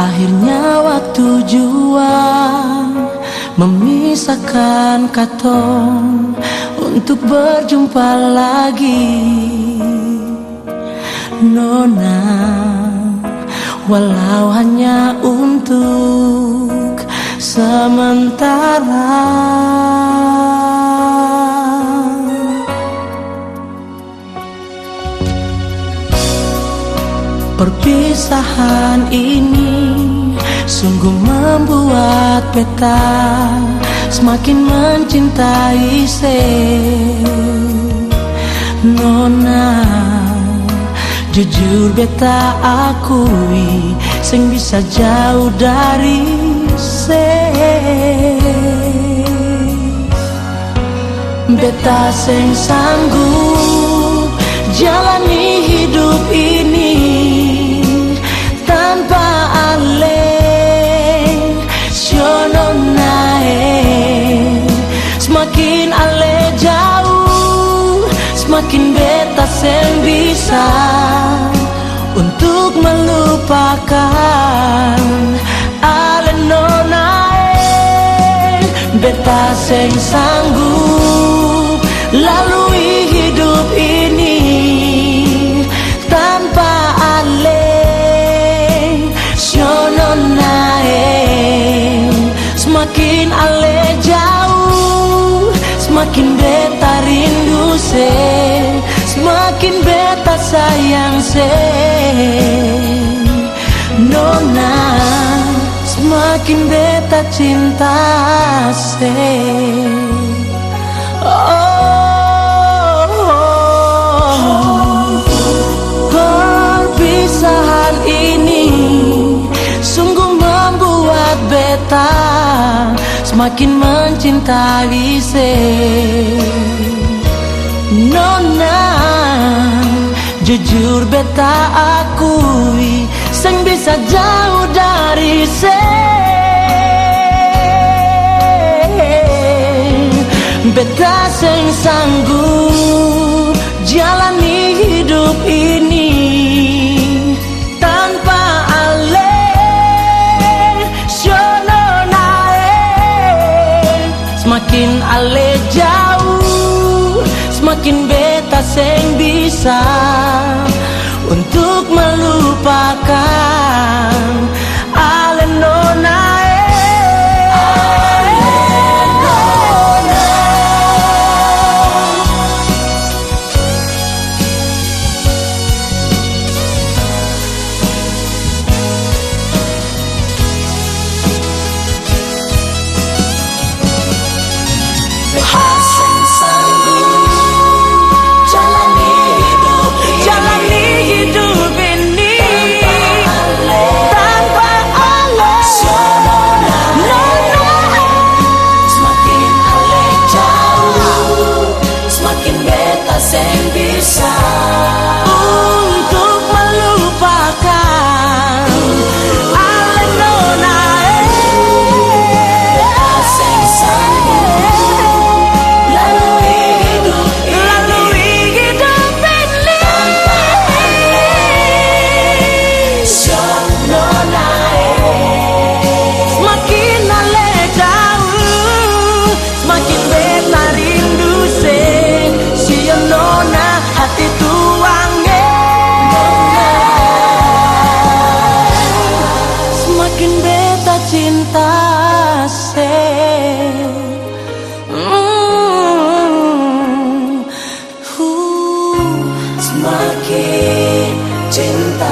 Akhirnya waktu jua memisahkan katong untuk berjumpa lagi, Nona. Walau hanya untuk sementara. Perpisahan ini sungguh membuat beta semakin mencintai Nona. Jujur beta akui, sing bisa jauh dari beta sing sanggup jalani hidup ini tanpa ale. Nona, semakin ale jauh, semakin beta sing bisa untuk melupakan ale. Nona, beta sing sanggup lalui hidup ini tanpa ale. Nona, semakin ale jauh, semakin beta rindu semakin beta sayang Nona, semakin beta cinta Perpisahan ini sungguh membuat beta semakin mencintai Nona. Jujur beta akui, sing bisa jauh dari beta sing sanggup jalani hidup ini tanpa ale. Nona, semakin ale jauh, semakin beta sing bisa untuk melupakan ale. Nona, semakin cinta.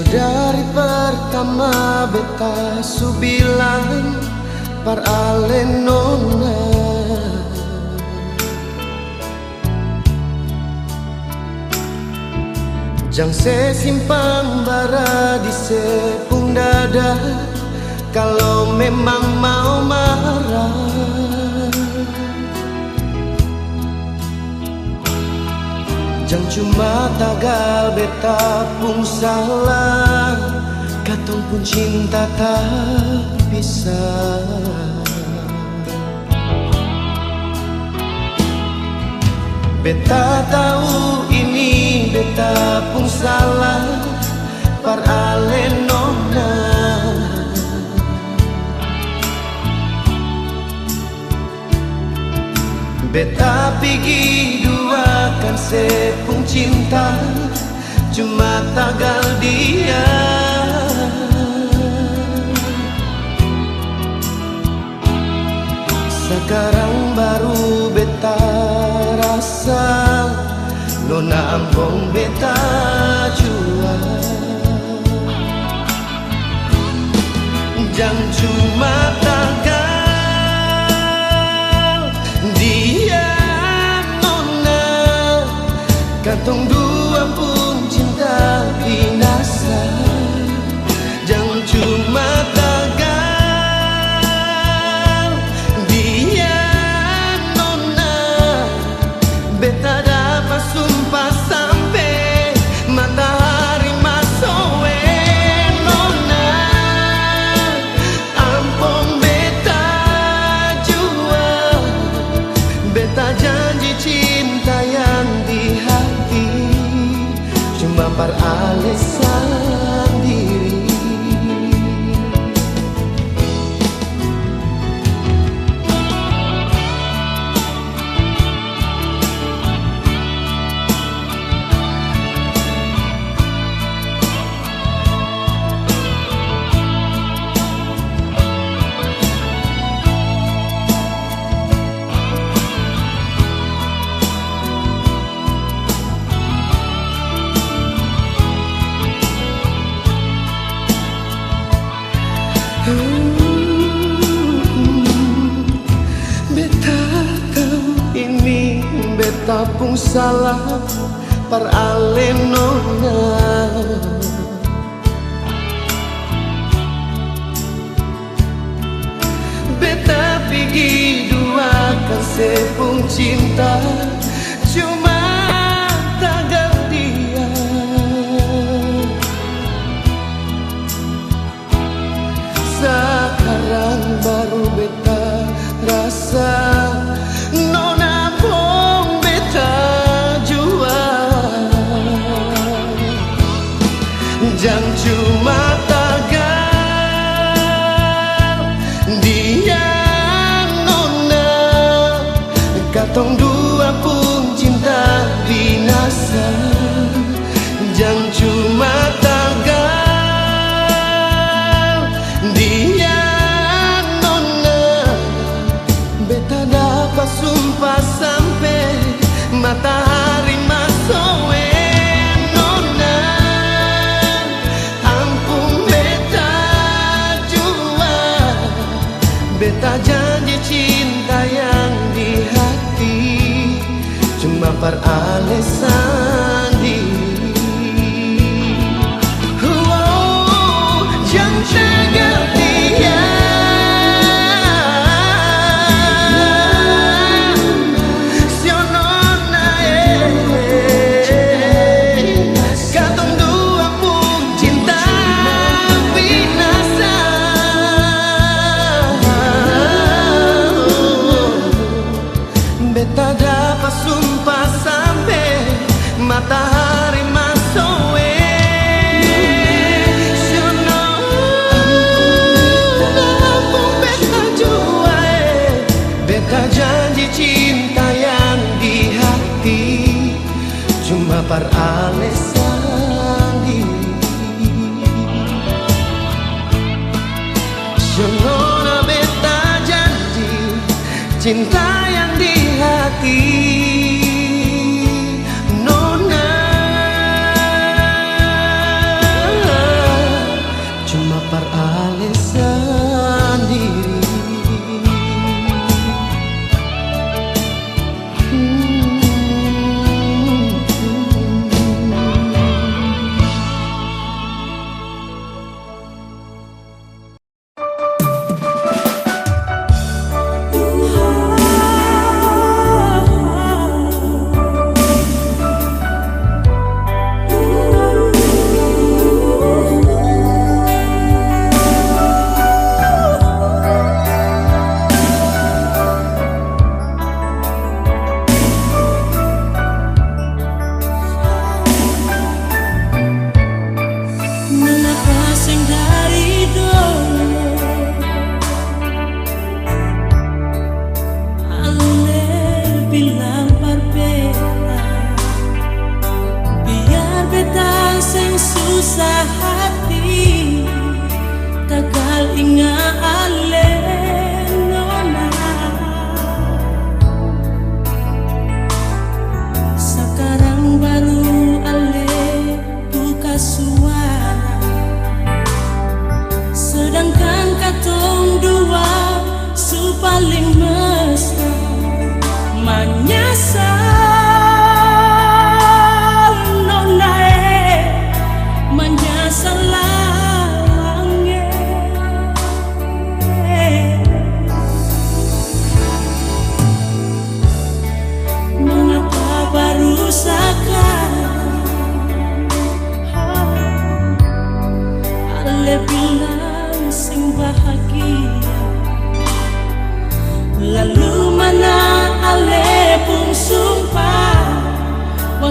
Dari pertama beta su bilang par ale Nona, Jang se simpang bara di sepung dada kalau memang mau marah. Jang cuma tagal beta pun salah, katong pun cinta tak bisa. Beta tahu ini beta pun salah, par ale nona. Beta pergi duakan sepung cinta, cuma tagal dia. Sekarang baru beta rasa, nona ampong beta jua. Jang cuma tagal dia nona, katong dua pun cinta binasa. Jang cuma tagal beta dapat sumpah sampai matahari masowe nona. Ampong beta jua, beta janji cinta yang di hati cuma par alasan diri. Beta tahu ini beta pun salah, par ale nona. Beta pergi duakan sepung cinta, cuma tagal dia. Sekarang baru beta rasa, nona pun beta jua. Jang cuma tagal dia nona, katong dua pun cinta binasa. Jang cuma tagal dia nona, beta dapat sumpah sampai matahari masowe nona. Ampun beta jua, beta janji cinta yang di hati cuma par alasan diri. Jang tagal dia beta dapat sumpah sampai matahari masowe. Ampun beta jua, beta janji cinta yang di hati cuma par alasan diri. Nona beta janji cinta yang di hati nona, cuma par alasan diri.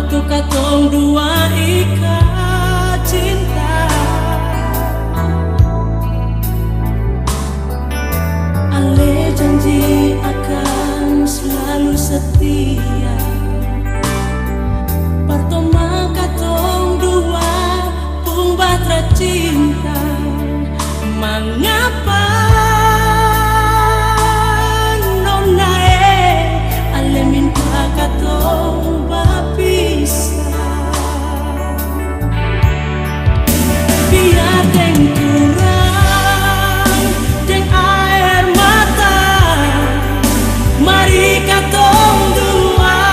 waktu katong dua ikat cinta. Ale janji akan selalu setia. Pertama katong dua pung batra cinta. Mengapa nona ale minta katong berpisah? Biar deng kurang deng air mata, mari katong dua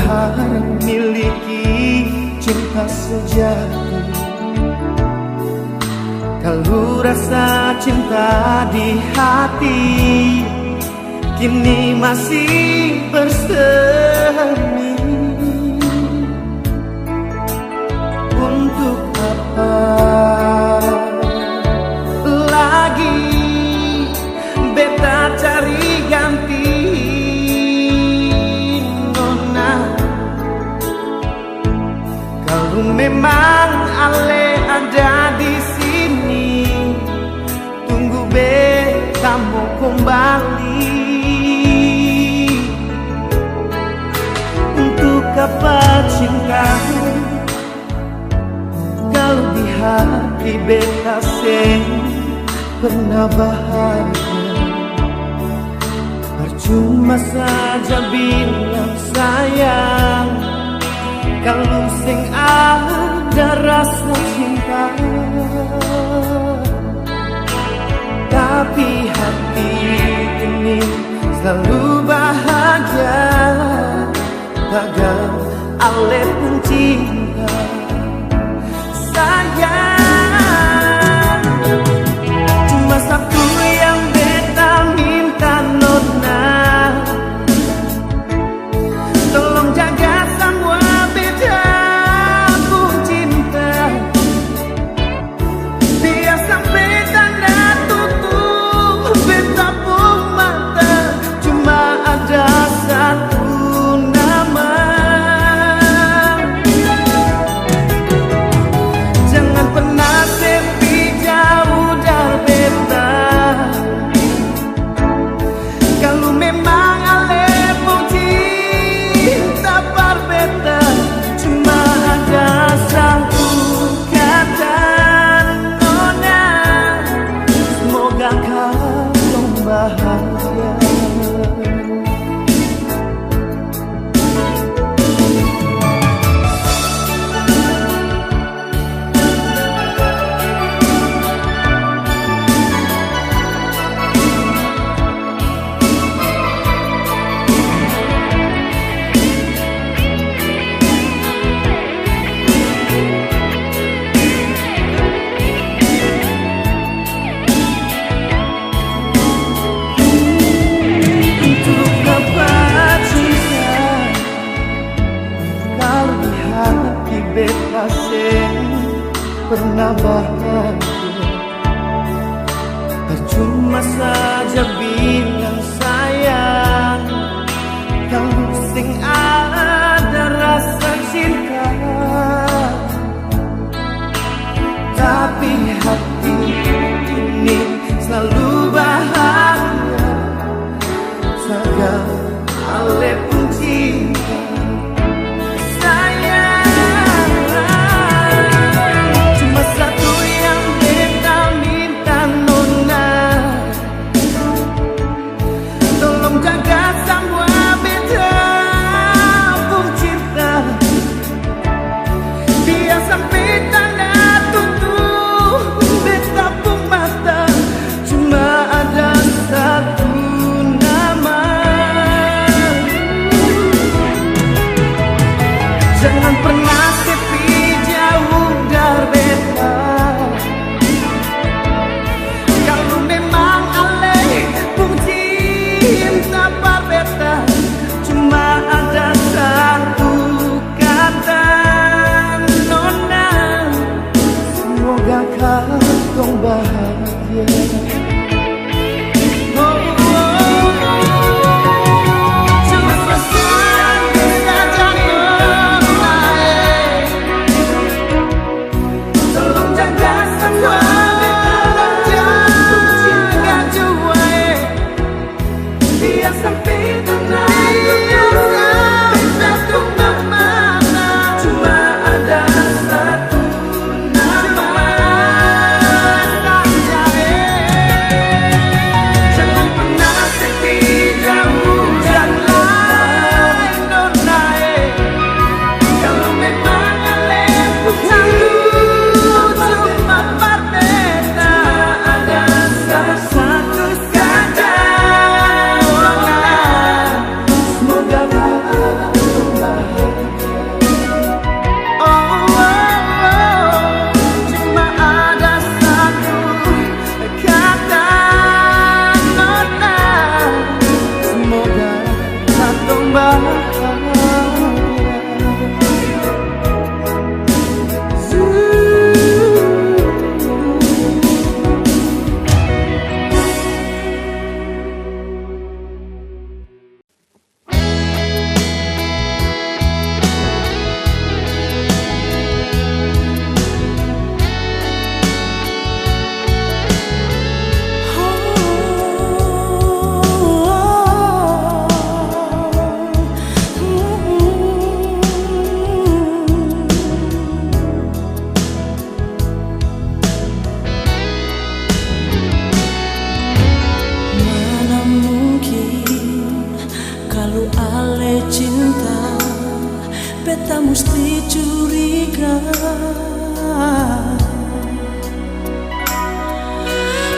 berharap miliki cinta sejati. Kalau rasa cinta di hati kini masih bersemi, untuk apa lagi beta cari ganti nona? Kalau memang Ale ada di sini, tunggu beta mau kembali. Untuk apa cintamu kalau di hati beta sen pernah bahagia? Percuma saja bilang sayang kalau sing ada rasa cinta. Tapi hati ini selalu bahagia, tagal Ale pun cinta. Sayang, cuma satu yang beta minta nona, tolong jaga semua beta pun cinta. Biar sampai tanda tutup beta pun mata, cuma ada satu nama. Jangan pernah sepi jauh dari beta. Kalau memang Ale pun cinta par beta, cuma ada satu kata nona, semoga kau bahagia. Untuk apa cinta kalau di hati beta sen pernah bahagia? Percuma saja bilang sayang kalau sing ada rasa cinta. Tapi hati ini selalu bahagia, tagal Ale pun cinta. Sayang, cuma satu yang beta minta nona, tolong jaga semua beta pun cinta.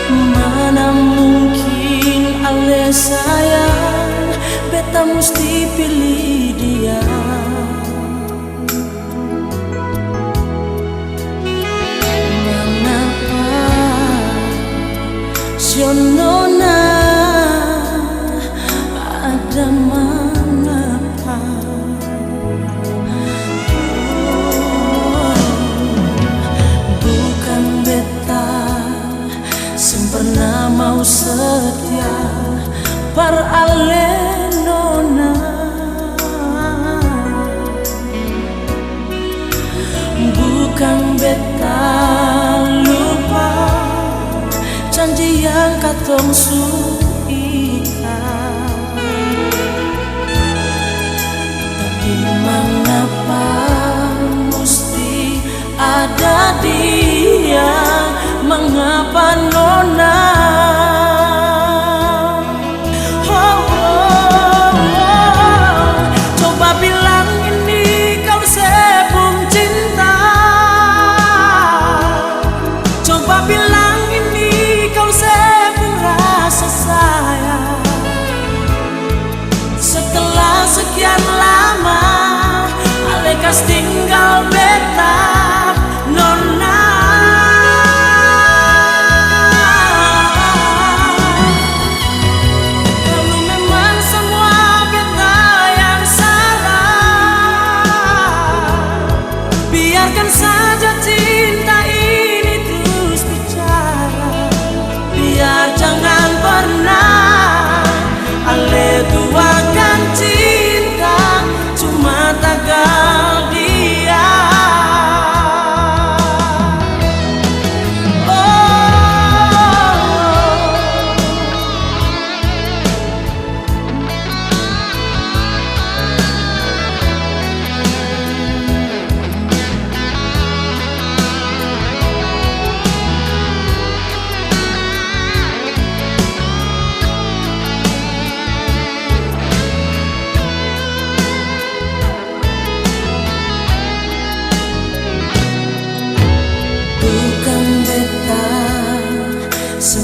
Mana mungkin ale sayang, beta mesti pilih dia. Mengapa Sionona ada mengapa? Bukan beta pernah mau setia par ale nona. Bukan beta lupa janji yang katong suikan, tapi mengapa mesti ada dia? Mengapa nona? Coba bilang ini kau sebung cinta. Coba bilang ini kau sebung rasa sayang. Setelah sekian lama alekas tinggal beta nona. Biarkan saja cinta ini terus bicara. Biar jangan pernah ale duakan cinta cuma tagal dia.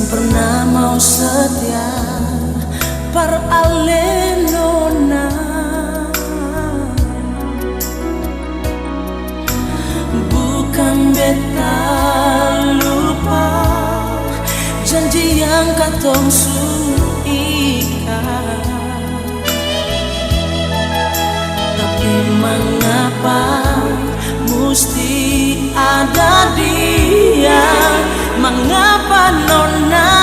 Pernah mau setia par ale nona. Bukan beta lupa janji yang katong suikan, tapi mengapa mesti ada dia? Mengapa nona?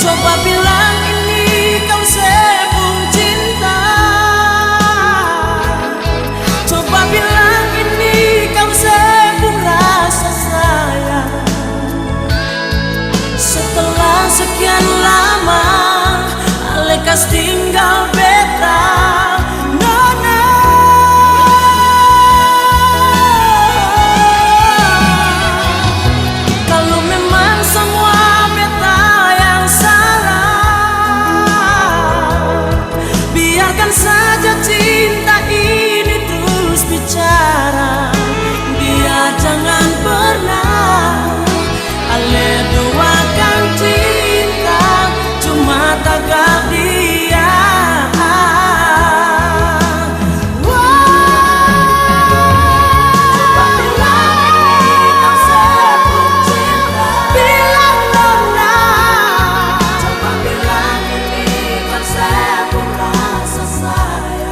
Coba bilang ini kau sebung cinta. Coba bilang ini kau sebung rasa sayang. Setelah sekian lama alekas tinggal beta. Biarkan saja cinta ini terus bicara. Biar jangan pernah ale duakan cinta cuma tagal dia. Coba bilang ini kau sebung cinta. Coba bilang ini kau sebung rasa sayang.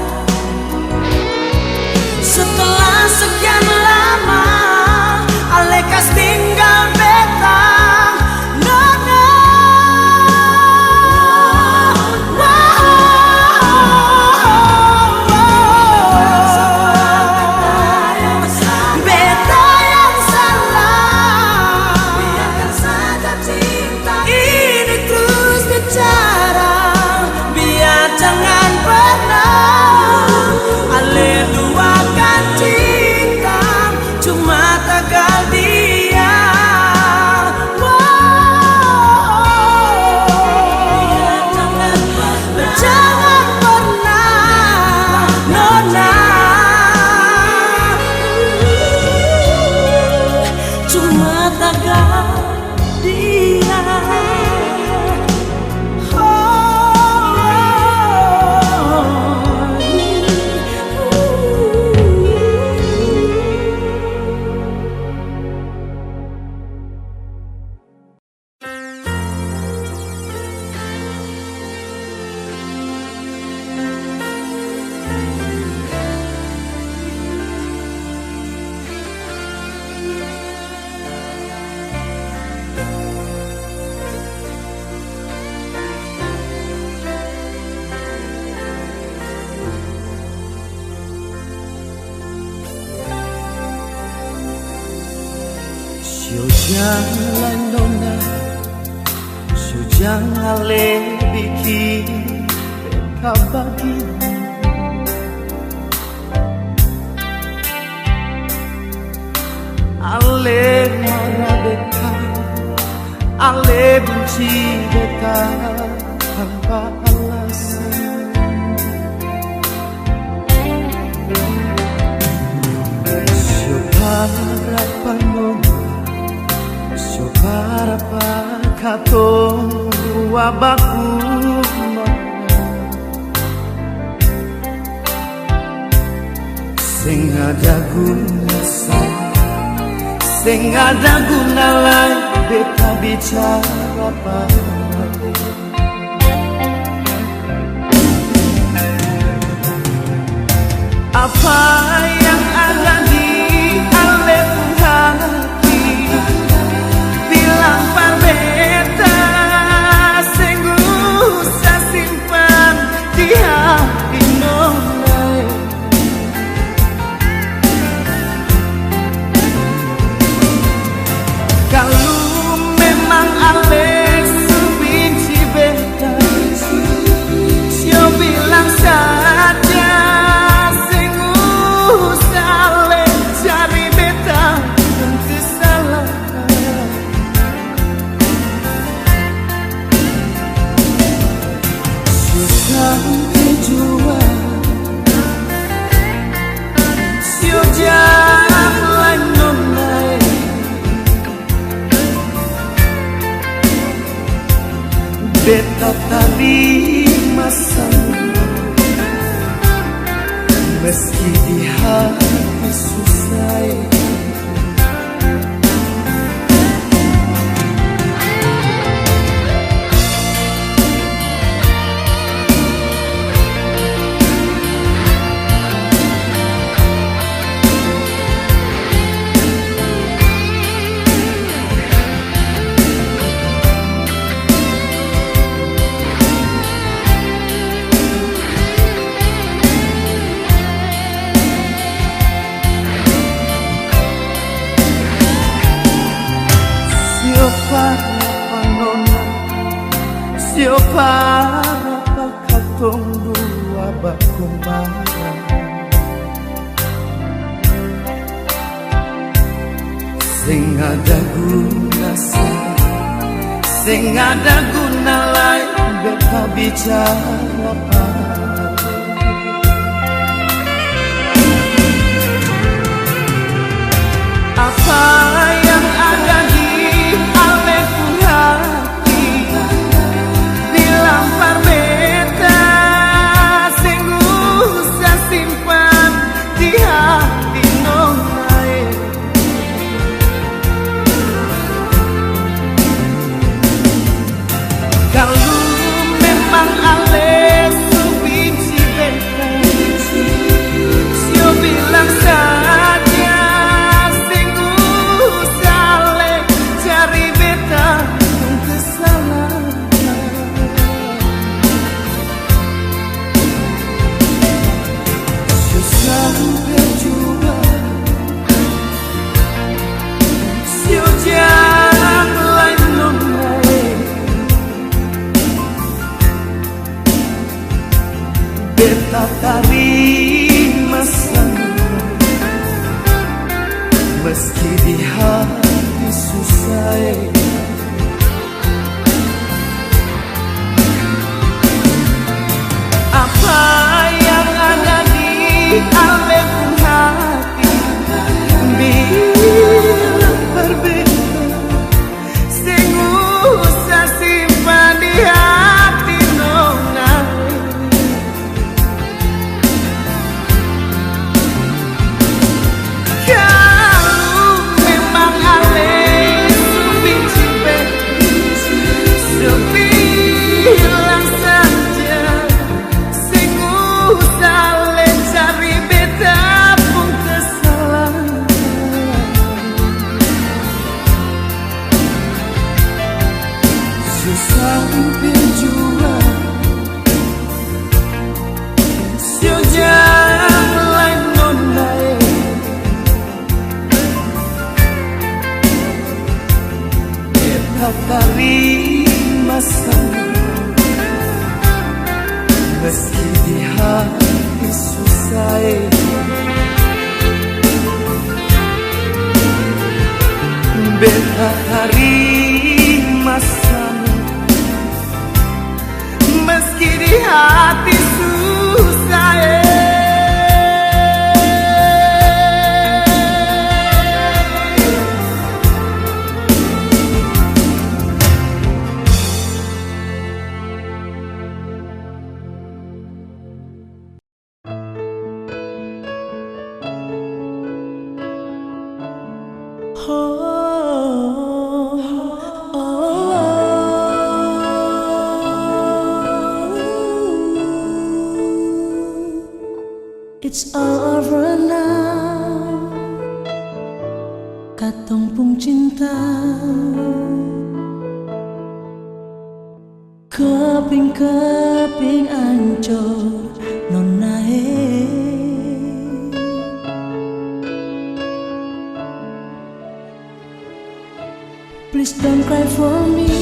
Siêu giang lại nona, siêu giang ale bikin kabagi. Ale marah beta, ale benci beta tanpa alasan. Para panona, para pakatong dua baku sing ada guna sing ada guna lain beta bicara apa yang ada di alem hati, bilang parbeta sing usah simpan di hati nona. Kalau memang Alex benci beta, sio bilang saja. Sampai jua, sio jalan nonai, beta terima sana, meski di hati susah. Sio para pakatong dua bakong marah sing ada guna sing ada guna lain beta bicara apa yang ada di alemku hati, bilang parbeta sing usah simpan di hati nona. Kalau memang Alex benci beta, sio bilang saja sing usah le cari beta kesalahan. Sampai juga sio jalan lain nonai, beta terima sana, meski di hati susah. Apa yang ada di alem hati, bilang berbeda sing usah simpan di hati nona. Kalau memang Alex benci beta, sio bilang saja sing usah le cari beta pun kesalahan. Sampai jua sio jalan nonai, sae beta hari masamu meski di hati susah It's over now, katong pung cinta keping-keping ancur nonae. Please don't cry for me,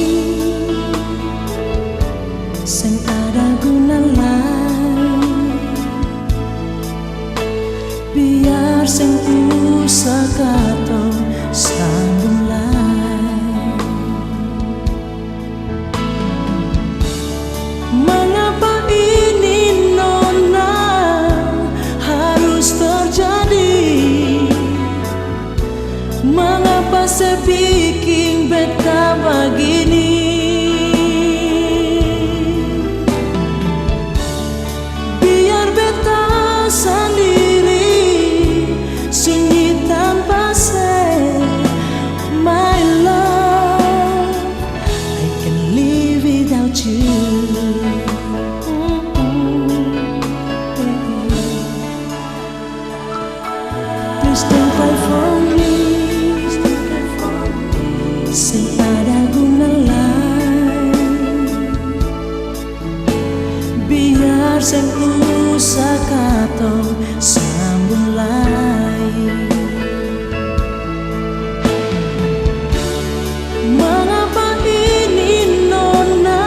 sing ada guna lain. Biar sing usah katong sambung lain. Mengapa ini nona harus terjadi? Mengapa saya bikin beta begini? Biar beta sendiri sunyi tanpa say, my love, I can live without you. Please don't cry for me, sing ada guna lain. Biar sing usah katong sambung lain. Mengapa ini nona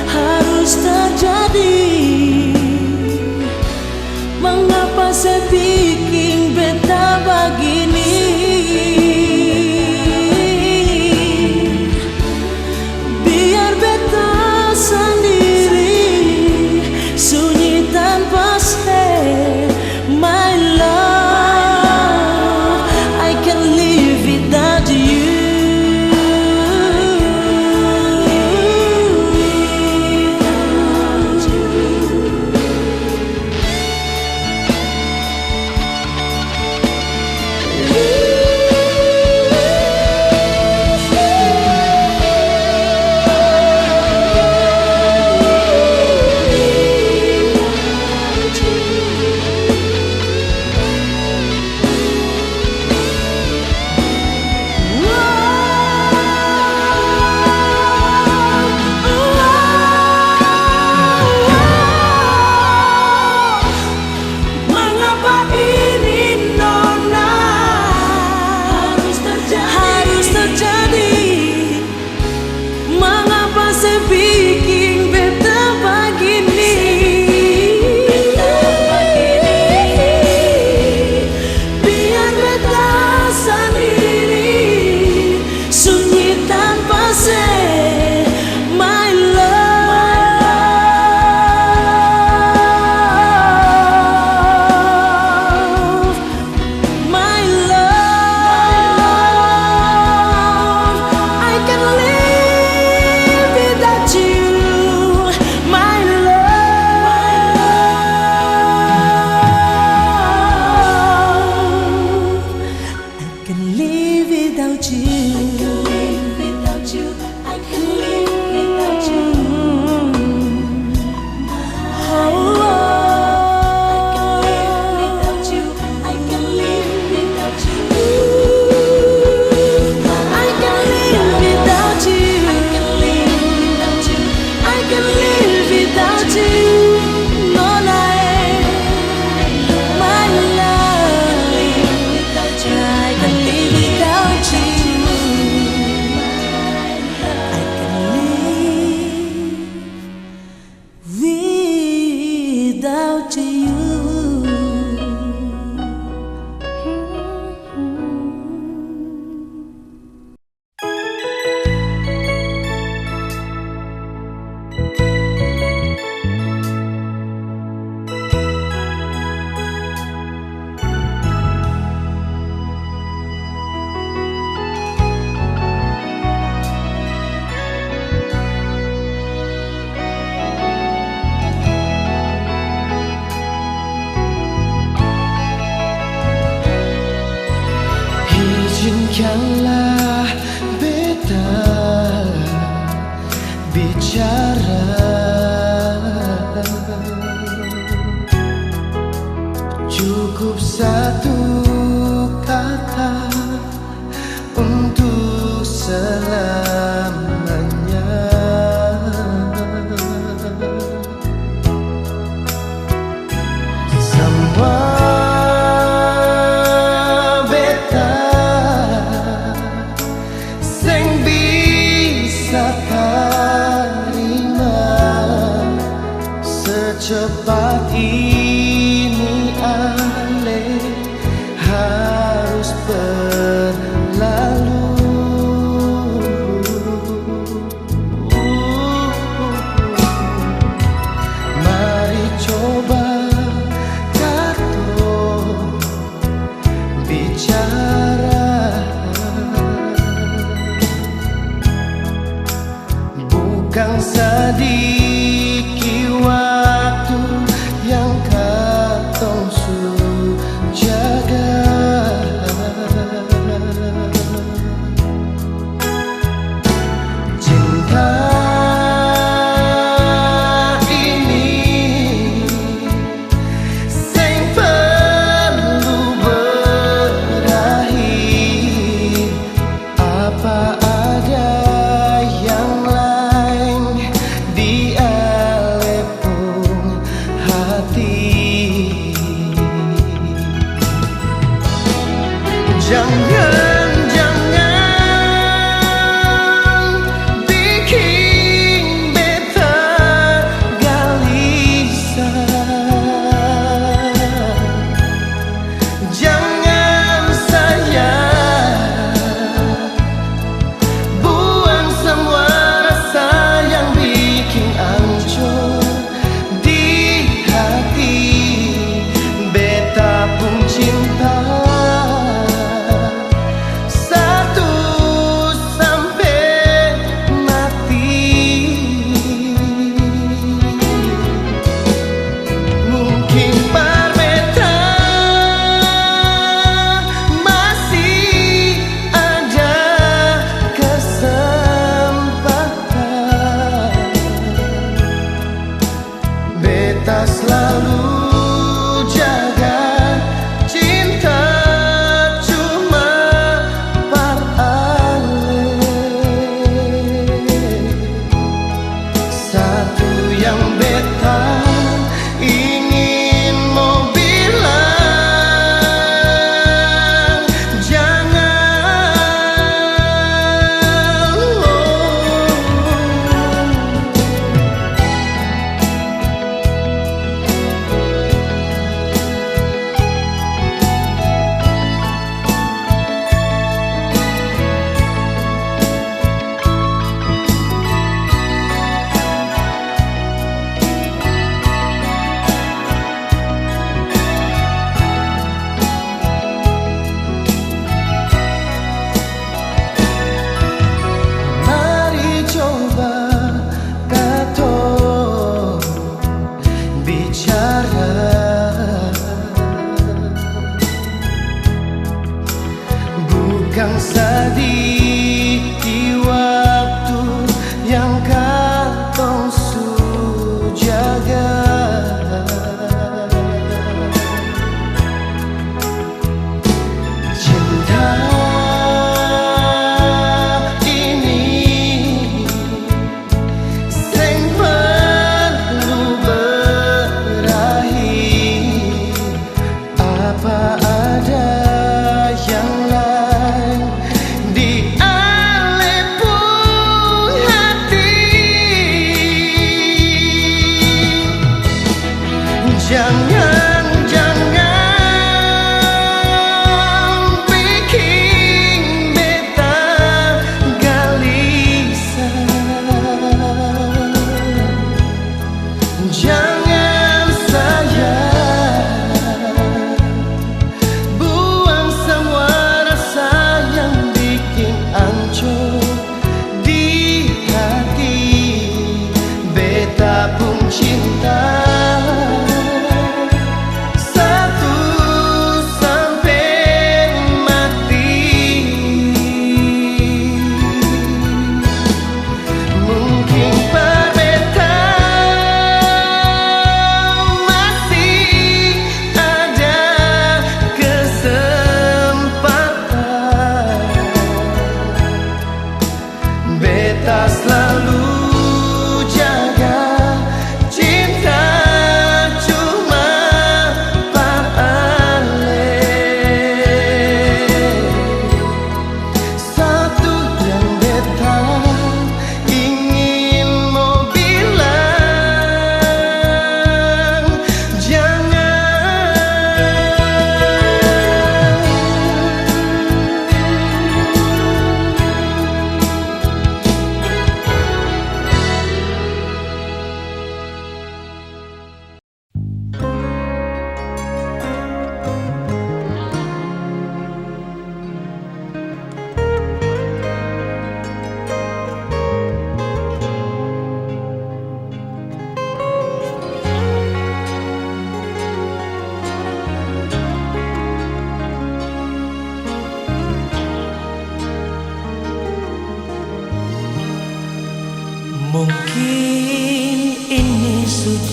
harus terjadi? Mengapa saya bikin beta begini? Biar beta sendiri sunyi tanpa say, my love, I can live without you. Without you. Izinkanlah beta bicara, cukup satu kata untuk selamanya. Semua beta sing bisa terima, secepat ini ale harus berlalu. Mari coba kata bicara, bukan sedikit waktu yang katong jaga. Cinta ini sing perlu berakhir, apa ada yang lain di alepung hati. Jangan bikin beta gelisah. Jangan sayang, buang semua rasa yang bikin hancur di hati. Beta pun cinta selalu jaga cinta cuma parale. Satu yang beta ingin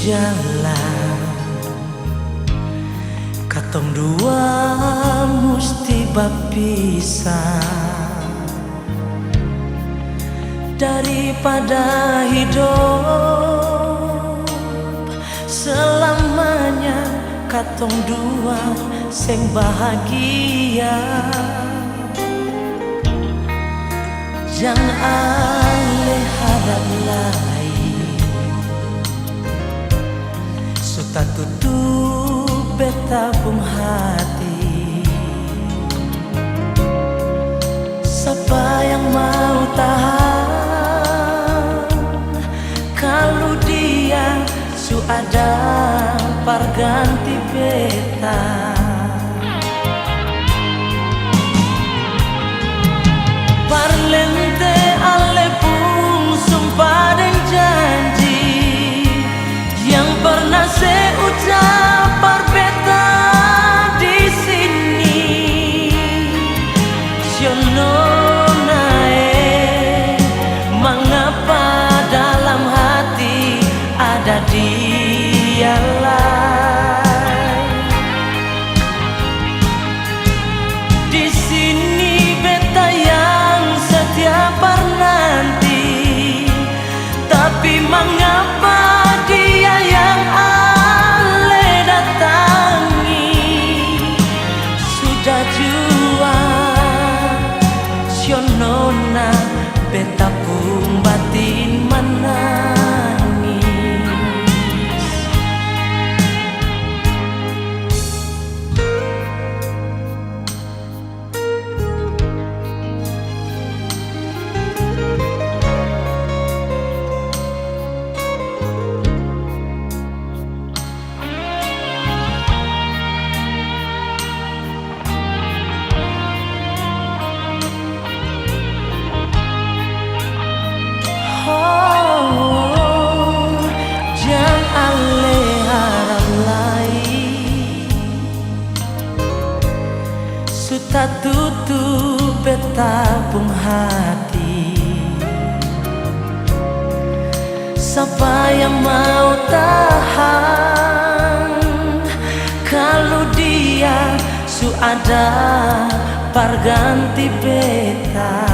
jalan, katong dua musti bapisah. Daripada hidup selamanya katong dua sing bahagia. Jangan ale harap lain, suta tutup beta pung hati. Siapa yang mau tahan kalau dia su ada parganti beta. Parlente ale pun sumpah dan janji yang pernah saya ucap beta di sini. Siono nae, mengapa dalam hati ada dia lain. Di sini beta yang setia nanti, tapi mengapa dia yang ale datangi. Sudah jua sionona beta pun batin menangis. Suta tutup beta pung hati. Siapa yang mau tahan kalau dia su ada parganti beta.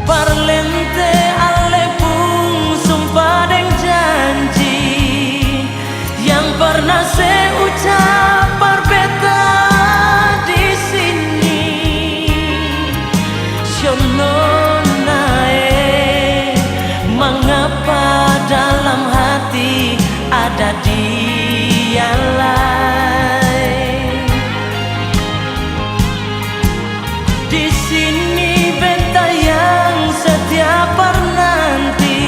Parlente ale pun sumpah dan janji yang pernah saya ucap beta di sini. Siono nae, mengapa dalam hati ada dia lain. Di sini beta yang setia nanti,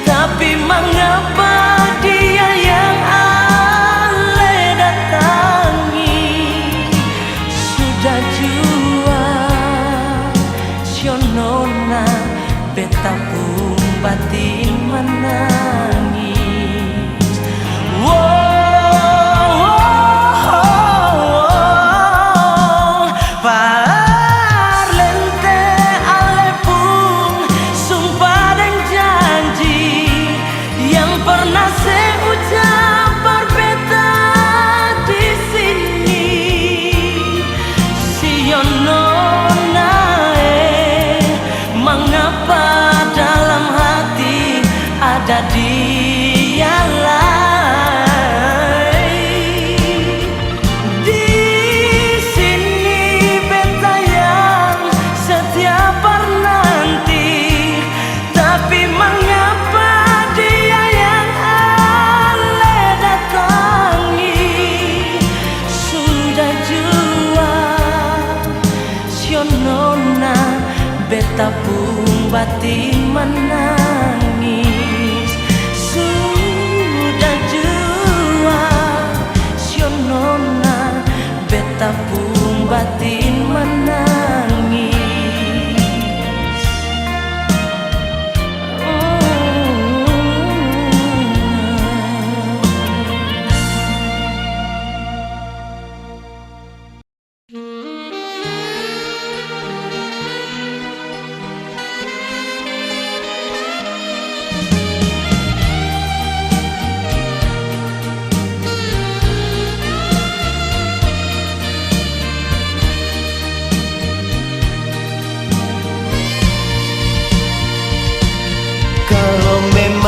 tapi mengapa dia yang ale datangi. Sudah jua sionona beta pun batin menangis. Parlente ale pun sumpah dan janji yang pernah saya ucap beta di sini. Siono nae, mengapa dalam hati ada dia lain. Di sini beta yang setia nanti, tapi mengapa dia yang ale datangi. Sudah jua sionona beta pun batin menangis.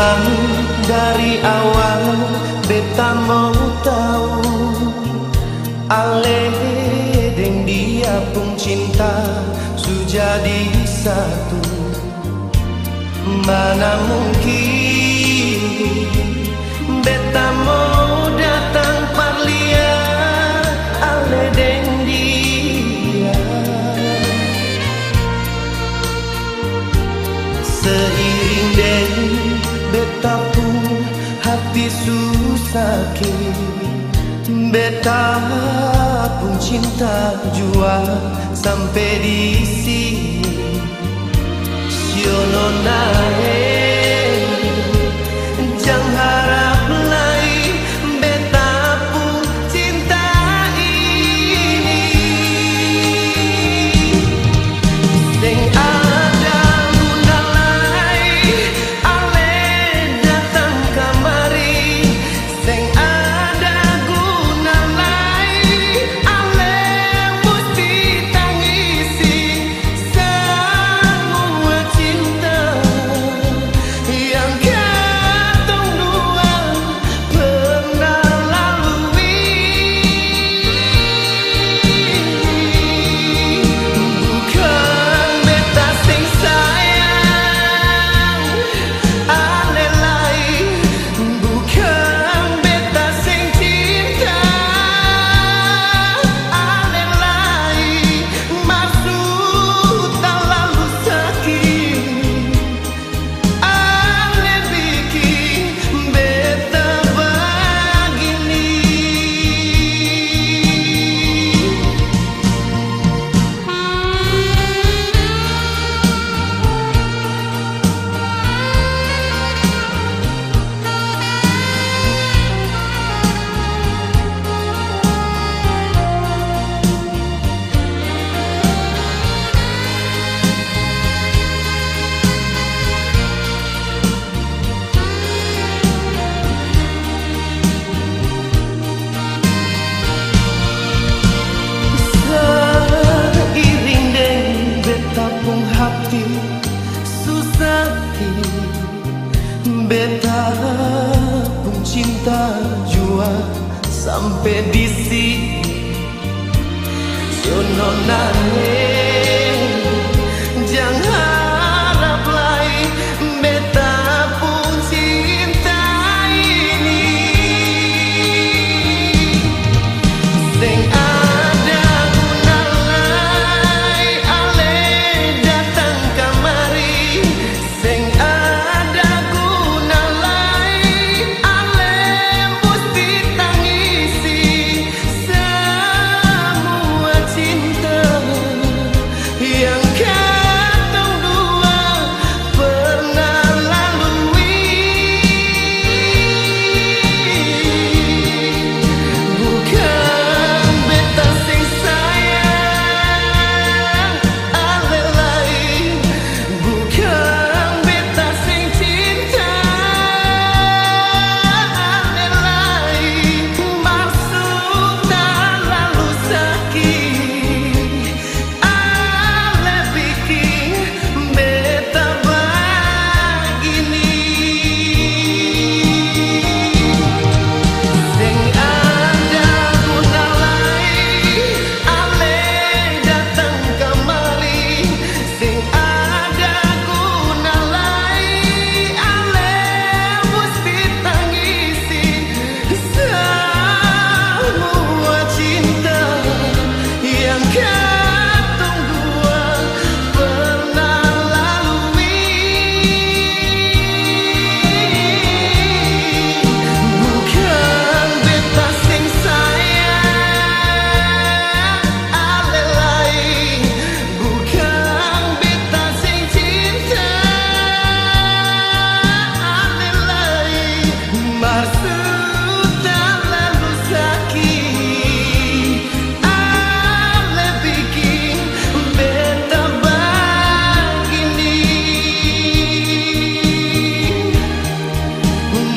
memang dari awal beta mau tahu ale deng dia pun cinta sudah jadi satu. Mana mungkin beta mau datang parlia ale deng dia. Seiring deng beta pun hati susaki, beta pun cinta jua sampai di sini. Siono nae jangan harap lain beta pun cinta ini. Sing ada guna lain ale datang kamari, sing ada guna lain ale mesti tangisi semua cinta yang katong dua pernah lalui. Bukan beta sing sayang ale lain, bukan beta sing cinta ale lain. Maksud tak lalu sakit ale bikin beta begini. Seiring deng beta pun hati susaki, beta pun cinta jua sampai di sini. Siono nae jangan harap lain beta pun cinta ini. Sing ada guna lain ale datang kamari, sing ada guna lain ale mesti tangisi semua cinta yang katong dua pernah lalui. Bukan beta sing sayang ale lain, bukan beta sing cinta ale lain. Maksud tak lalu sakit ale bikin beta begini. Sing ada guna lain ale datang kamari, sing ada guna lain ale mesti tangisi semua cinta yang katong dua pernah lalui. Bukan beta sing sayang ale lain, bukan beta sing cinta ale lain. Maksud tak lalu sakit ale bikin beta begini.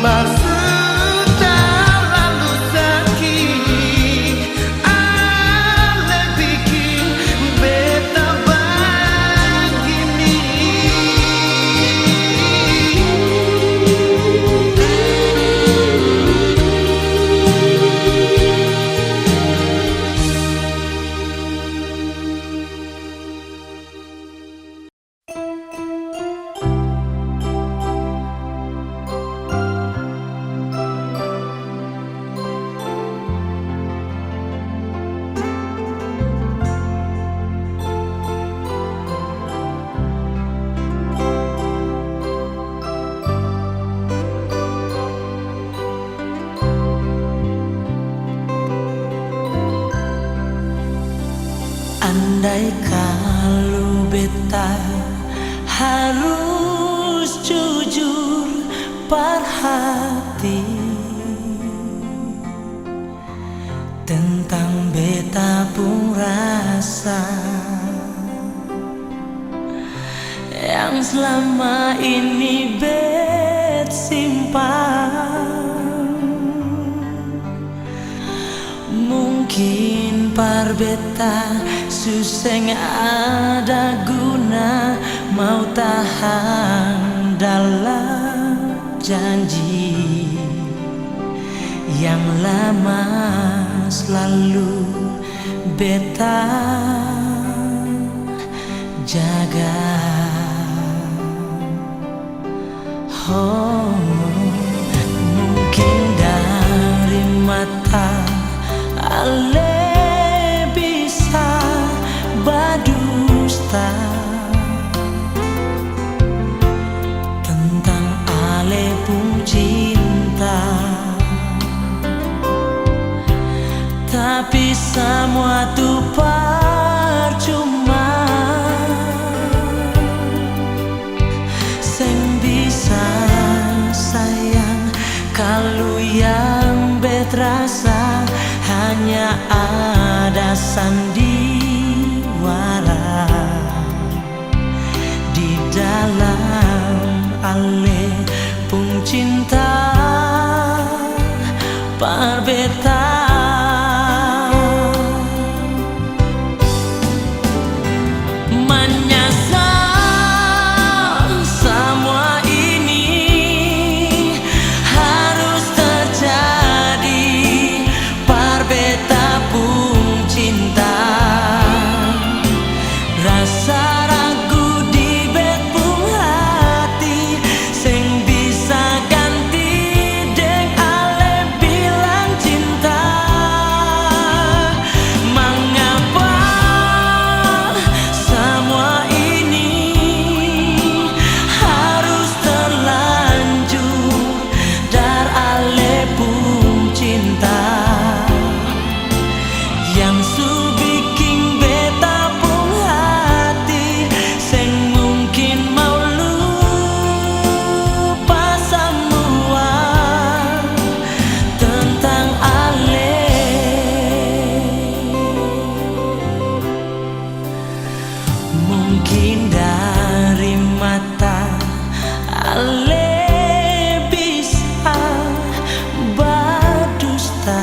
Maksud tak lalu sakit ale bikin beta begini. Andai kalau beta harus jujur perhati tentang beta pun rasa yang selama ini bet simpan. Mungkin par beta suseng ada guna mau tahan dalam janji yang lama selalu beta jaga. Oh, mungkin dari mata ale bisa berdusta tentang ale pun cinta, tapi semua tuh percuma. Sing bisa sayang kalau yang beterasa hanya ada sandiwara di dalam ale pun cinta perbeta. Mungkin dari mata ale bisa berdusta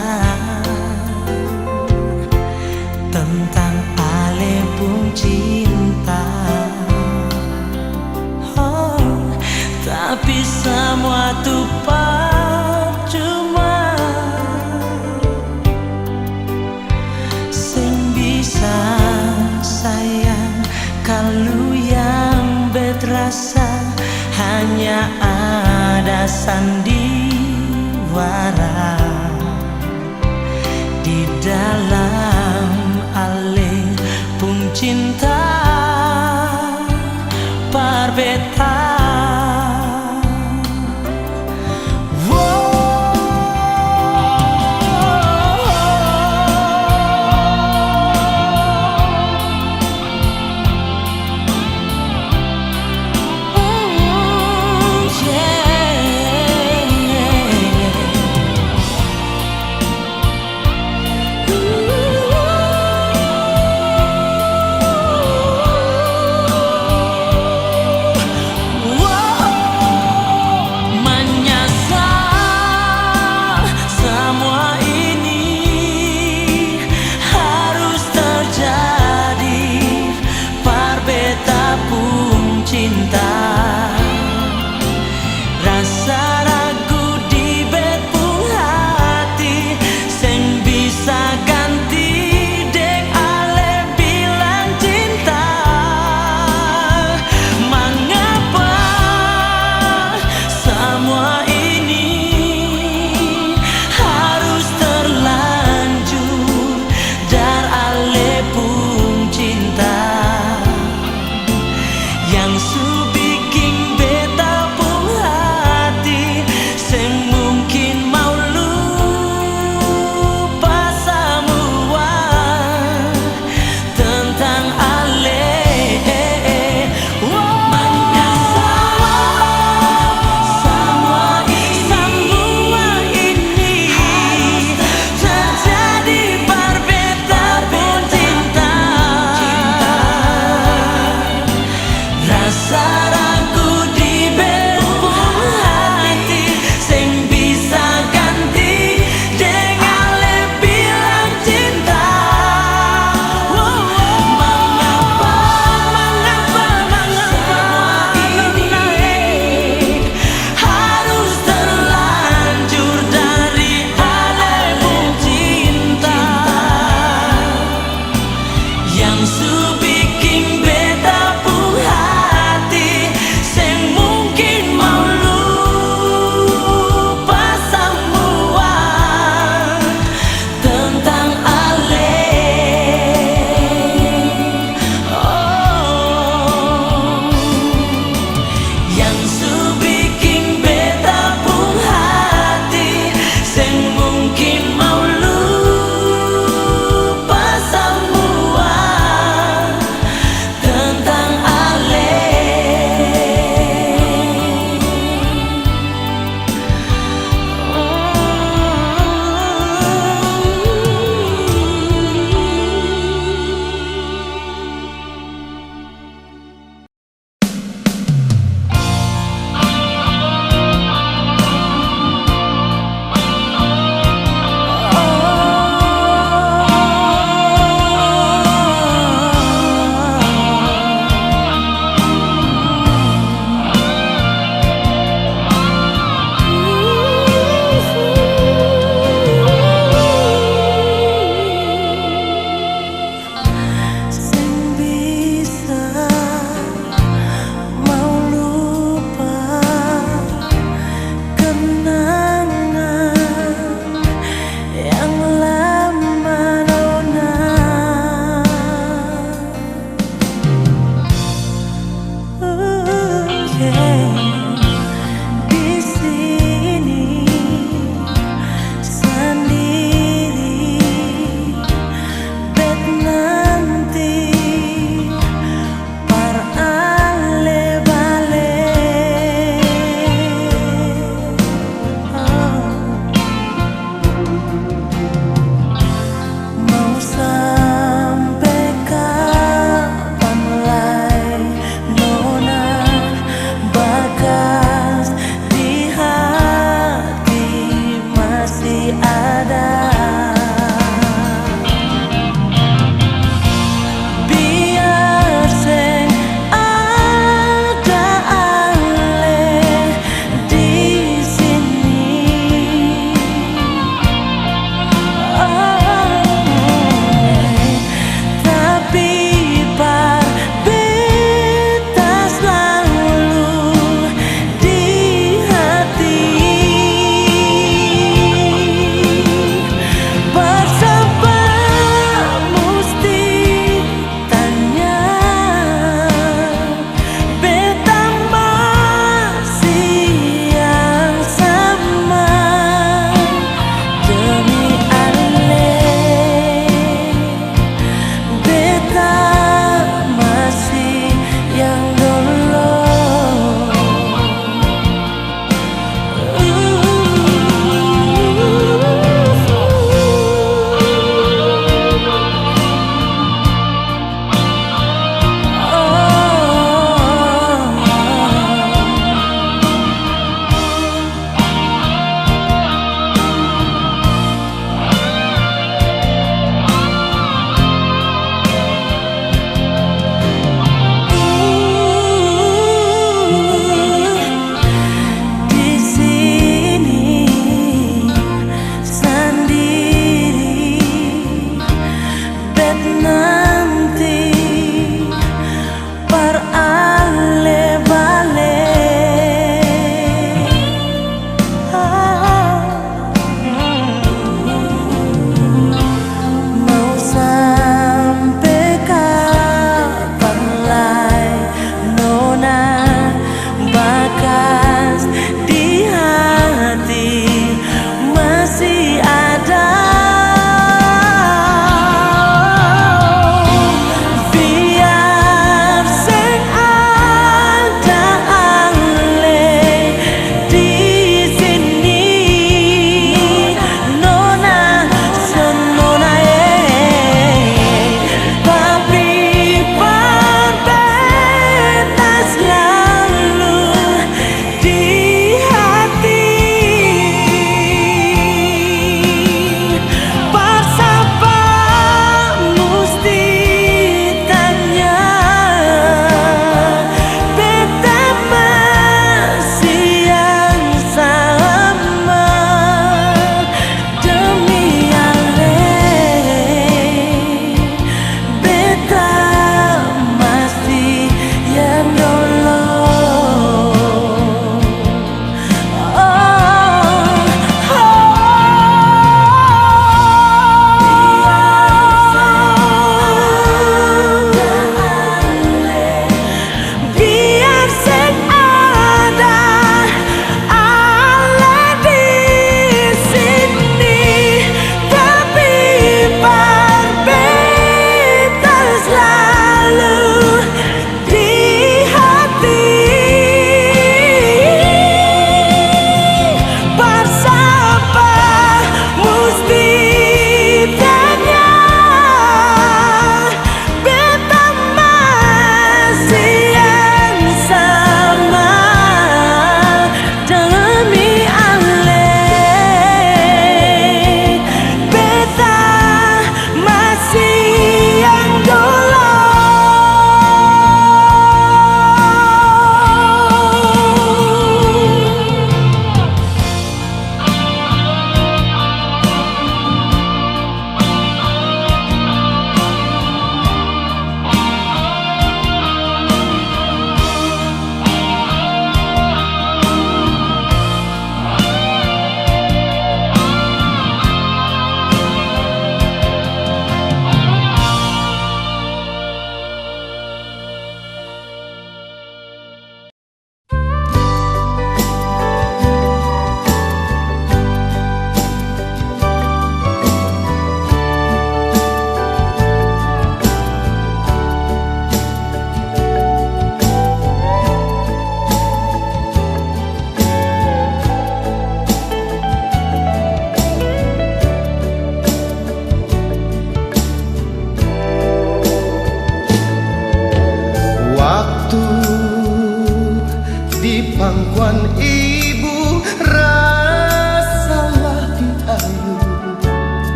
tentang ale pun cinta. Oh, tapi semua tuh percuma. Sing bisa sayang kalau yang beterasa hanya ada sandiwara di dalam ale pun cinta perbeta.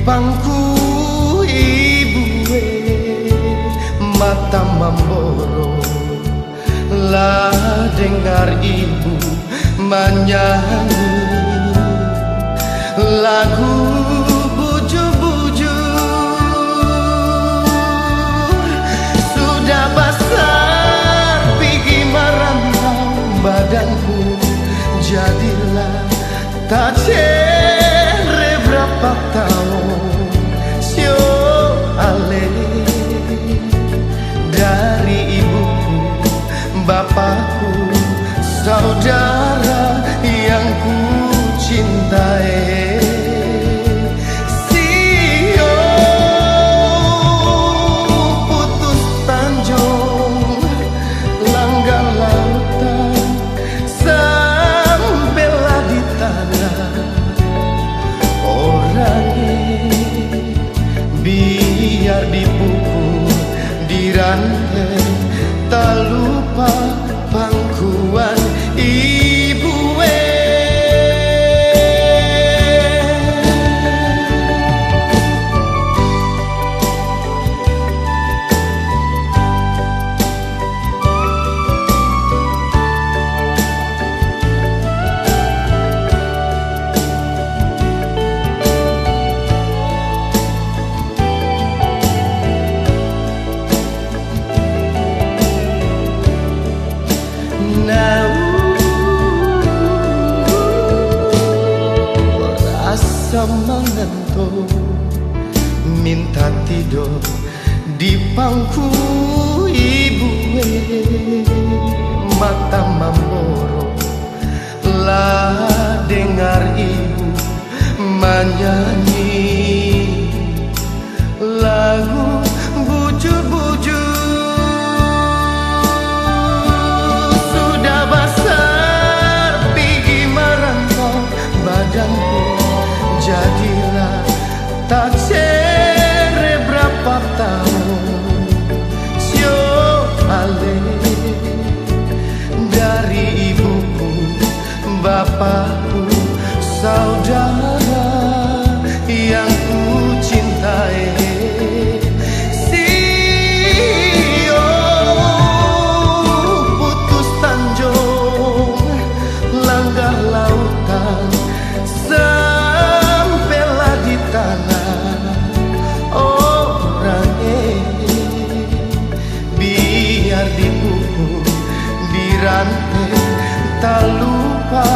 pangku ibu mata memboro, lah dengar ibu menyanyi lagu buju-buju. Sudah besar pergi merantau badanku, jadilah tak cere berapa tahun sio ale dari ibuku, bapakku, saudara yang ku cintai. Sio putus Tanjung, langgar lautan, sampailah di tanah orangnya. Biar dipukul, dirantai, tak lupa pangkuan ibu. Rasa mengantuk, minta tidur di pangku ibu, mata memboro, lah dengar ibu menyanyi lagu buju-buju. Sudah besar pergi merantau badanku, jadilah tak cere berapa tahun sio ale dari ibuku, bapakku, saudara yang ku cintai. Sio putus Tanjung, langgar lautan, sampailah di tanah orangnya. Biar dipukul, dirantai, tak lupa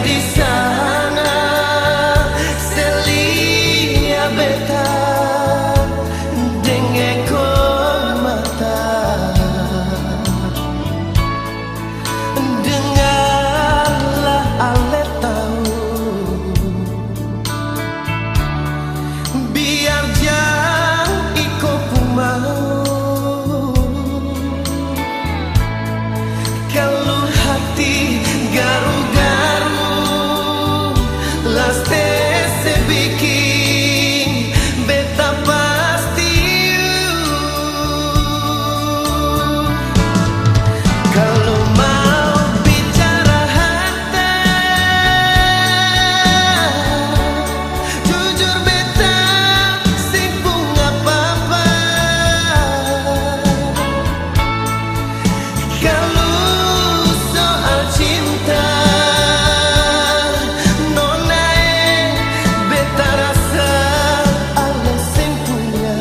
di sana selia beta dengeko mata. Dengarlah ale tahu, biar jang iko pumau. Kalau hati garu-garu laste sebikin beta pasti. Kalau mau bicara hati, jujur beta sibuk apa-apa. Kalau soal cinta nonae beta rasa ale sing punya.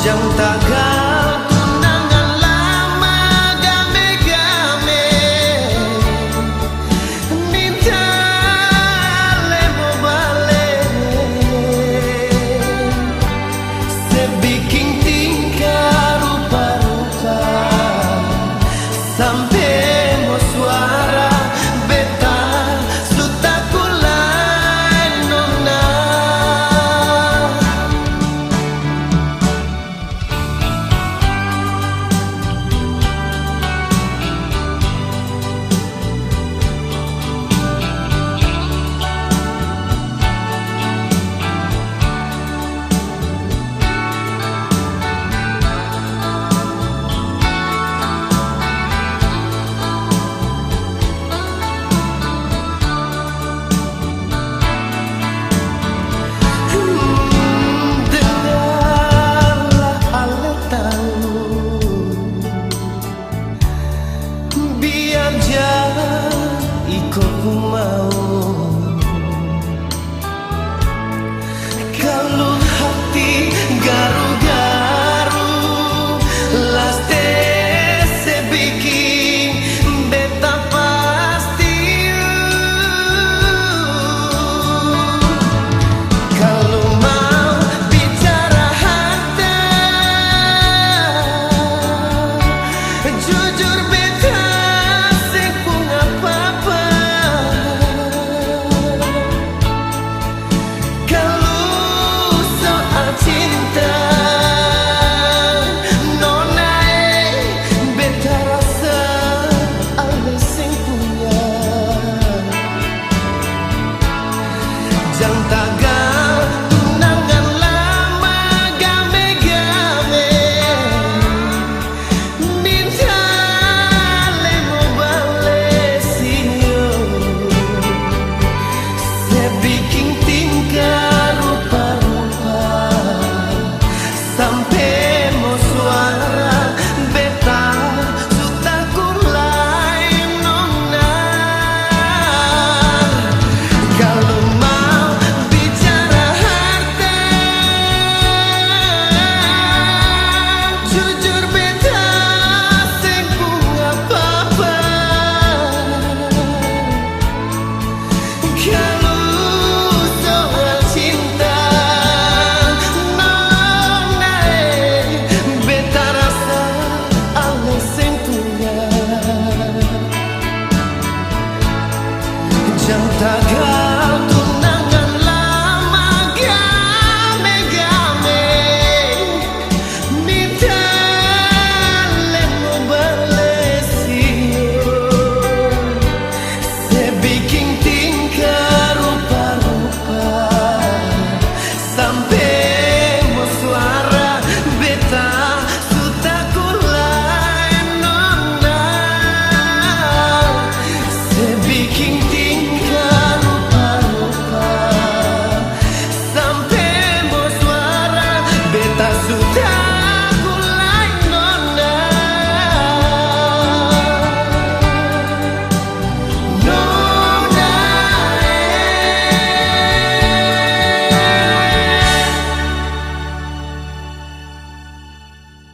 Jang tagal tunangan lama game-game, minta lemo balik sebikin tingkah rupa-rupa sampai mau suara beta suta kulai nona. Dengarlah ale tahu, biar jangan ikut mau.